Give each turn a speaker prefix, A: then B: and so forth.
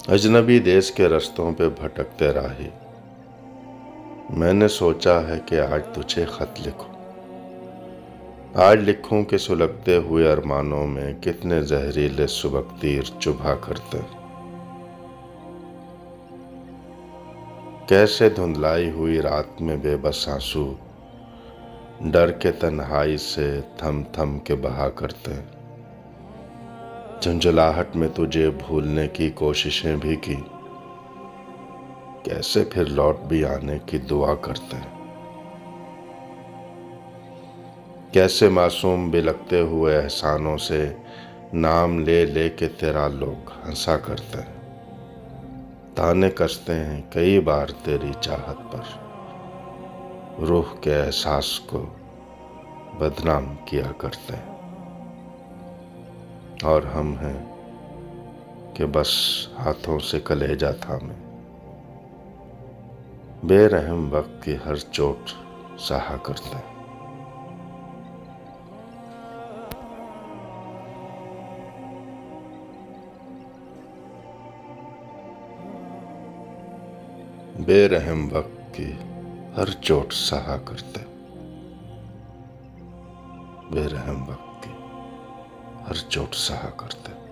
A: अजनबी देश के रस्तों पे भटकते राही, मैंने सोचा है कि आज तुझे खत लिखूं। आज लिखूं कि सुलगते हुए अरमानों में कितने जहरीले सुबक तीर चुभा करते, कैसे धुंधलाई हुई रात में बेबस आंसू डर के तन्हाई से थम थम के बहा करते। झुंझलाहट में तुझे भूलने की कोशिशें भी की, कैसे फिर लौट भी आने की दुआ करते। कैसे मासूम बिलखते हुए एहसानों से नाम ले ले के तेरा लोग हंसा करते हैं। ताने कसते हैं कई बार तेरी चाहत पर, रूह के एहसास को बदनाम किया करते हैं। और हम हैं कि बस हाथों से कलेजा थामे बेरहम वक्त की हर चोट सहा करते हैं। बेरहम वक्त की हर चोट सहा करते, बेरहम वक्त की हर चोट सहा करते।